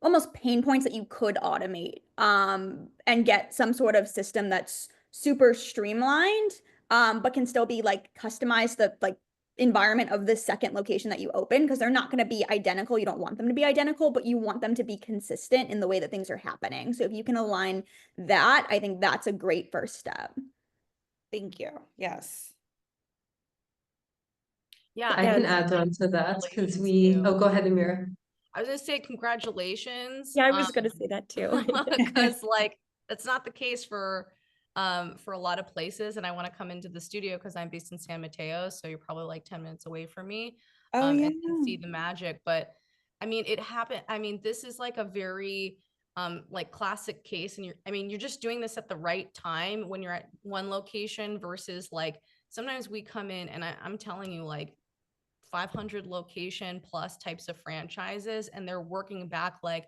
almost pain points that you could automate, and get some sort of system that's super streamlined, but can still be like customized the like environment of the second location that you open, because they're not going to be identical. You don't want them to be identical, but you want them to be consistent in the way that things are happening. So if you can align that, I think that's a great first step. Thank you. Yes. Yeah, I can add on to that because oh, go ahead, Amira. I was gonna say congratulations. Yeah, I was gonna say that too. Because like that's not the case for a lot of places. And I want to come into the studio because I'm based in San Mateo, so you're probably like 10 minutes away from me. Oh, yeah. And see the magic. But I mean, it happened. I mean, this is like a very like classic case, and you're just doing this at the right time when you're at one location versus like sometimes we come in and I'm telling you like 500 location plus types of franchises, and they're working back like,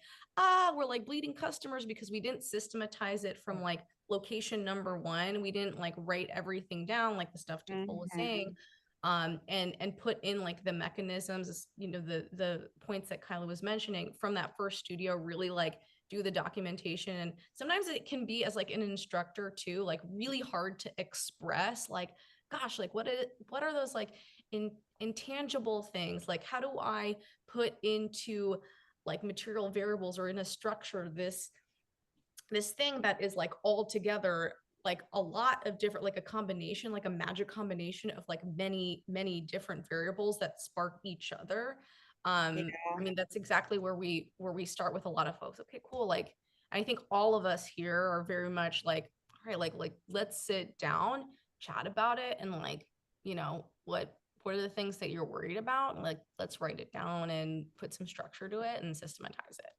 we're like bleeding customers because we didn't systematize it from like location number one. We didn't like write everything down like the stuff Tufel was saying, and put in like the mechanisms, you know, the points that Kyla was mentioning from that first studio, really like do the documentation. And sometimes it can be as like an instructor too, like really hard to express like, gosh, like what are those like intangible things, like how do I put into like material variables or in a structure this thing that is like all together like a lot of different, like a combination, like a magic combination of like many different variables that spark each other. I mean, that's exactly where we start with a lot of folks. Okay, cool. Like I think all of us here are very much like, all right, like let's sit down, chat about it, and like, you know, what are the things that you're worried about? And like, let's write it down and put some structure to it and systematize it.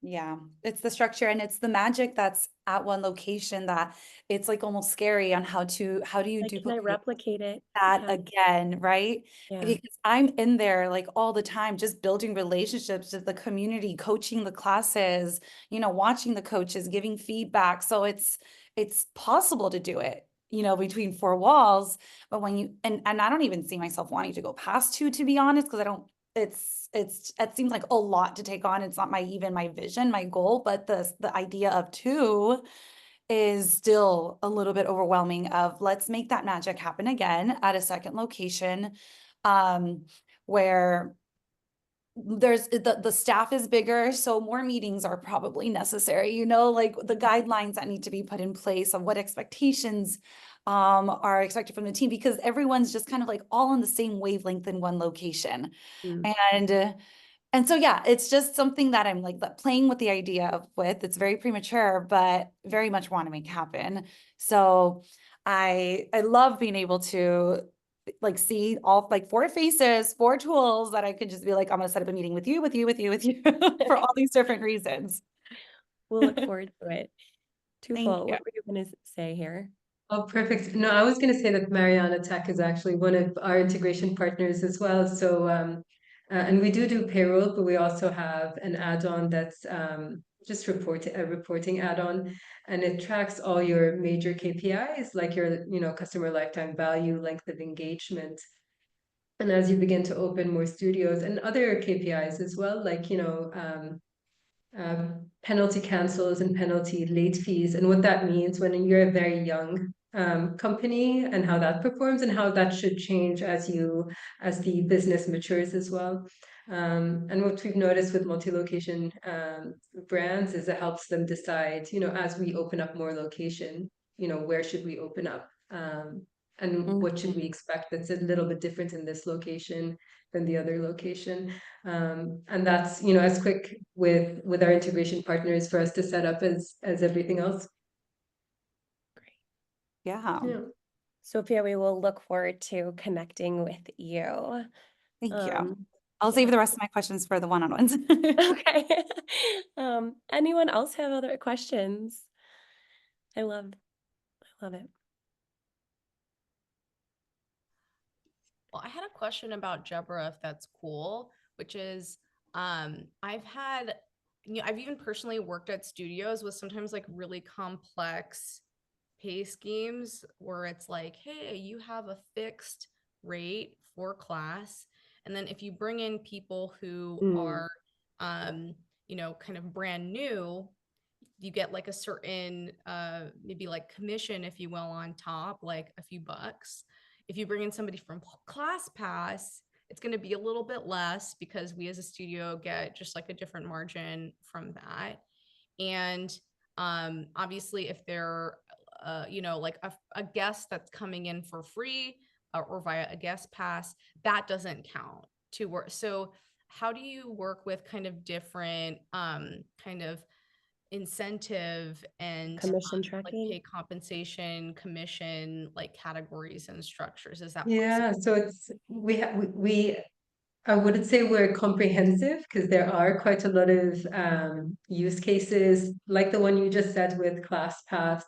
Yeah, it's the structure and it's the magic that's at one location that it's like almost scary on how do you Like, can I duplicate replicate it? that Yeah. again, right? Yeah. Because I'm in there like all the time, just building relationships with the community, coaching the classes, you know, watching the coaches, giving feedback. So it's possible to do it, you know, between four walls. But when you and I don't even see myself wanting to go past two, to be honest, because I don't, it seems like a lot to take on. It's not even my vision, my goal, but the idea of two is still a little bit overwhelming of let's make that magic happen again at a second location, where there's the staff is bigger, so more meetings are probably necessary, you know, like the guidelines that need to be put in place of what expectations are expected from the team, because everyone's just kind of like all on the same wavelength in one location. And so, yeah, it's just something that I'm like playing with the idea with. It's very premature, but very much want to make happen. So I love being able to like see all like four faces, four tools that I could just be like, I'm going to set up a meeting with you for all these different reasons. We'll look forward to it. Thank Tufel, you. what were you going to say here? Oh, perfect. No, I was going to say that Mariana Tech is actually one of our integration partners as well. So, and we do payroll, but we also have an add-on that's just a reporting add-on, and it tracks all your major KPIs, like your, customer lifetime value, length of engagement. And as you begin to open more studios and other KPIs as well, like, penalty cancels and penalty late fees, and what that means when you're a very young company, and how that performs and how that should change as the business matures as well. And what we've noticed with multi-location brands is it helps them decide, as we open up more location, where should we open up, and what should we expect that's a little bit different in this location than the other location. And that's, as quick with our integration partners for us to set up as everything else. Yeah. Yeah. Sophia, we will look forward to connecting with you. Thank you. Um, I'll save the rest of my questions for the one-on-ones. Okay. Anyone else have other questions? I love it. Well, I had a question about Jebra, if that's cool, which is I've had, I've even personally worked at studios with sometimes like really complex pay schemes where it's like, hey, you have a fixed rate for class. And then if you bring in people who are, kind of brand new, you get like a certain, maybe like commission, if you will, on top, like a few bucks. If you bring in somebody from ClassPass, it's going to be a little bit less because we as a studio get just like a different margin from that. And obviously, if they're, like a guest that's coming in for free or via a guest pass, that doesn't count to work. So how do you work with kind of different kind of incentive and Commission like tracking? pay compensation, commission, like categories and structures? Is that Yeah, possible? so it's we I wouldn't say we're comprehensive, because there are quite a lot of use cases like the one you just said with ClassPass.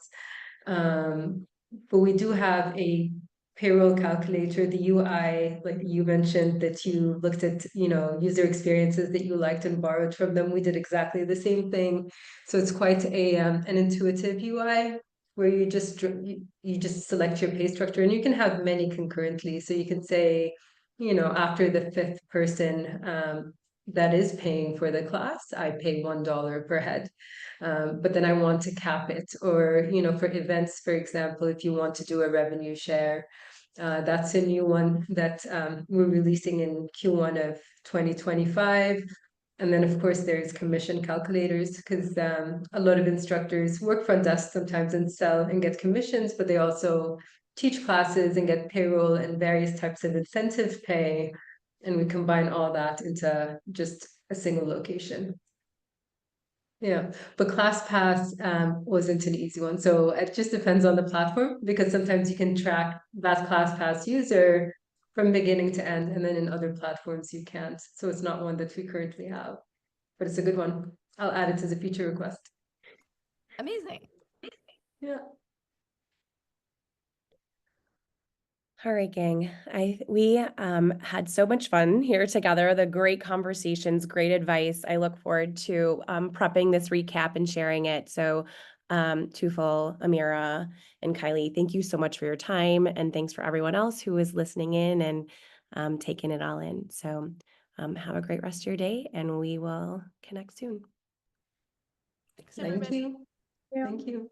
But we do have a payroll calculator, the UI, like you mentioned, that you looked at, user experiences that you liked and borrowed from them. We did exactly the same thing. So it's quite an intuitive UI, where you just select your pay structure, and you can have many concurrently. So you can say, after the fifth person that is paying for the class, I pay $1 per head. But then I want to cap it, or, for events, for example, if you want to do a revenue share, that's a new one that we're releasing in Q1 of 2025. And then, of course, there's commission calculators, because a lot of instructors work front desk sometimes and sell and get commissions, but they also teach classes and get payroll and various types of incentive pay. And we combine all that into just a single location. Yeah, but ClassPass wasn't an easy one. So it just depends on the platform, because sometimes you can track that ClassPass user from beginning to end, and then in other platforms you can't. So it's not one that we currently have, but it's a good one. I'll add it as a feature request. Amazing. Yeah. All right, gang. We had so much fun here together. The great conversations, great advice. I look forward to prepping this recap and sharing it. So Tufel, Amira, and Kylie, thank you so much for your time, and thanks for everyone else who is listening in and taking it all in. So have a great rest of your day, and we will connect soon. Thanks, Thank everybody. you. Thank you.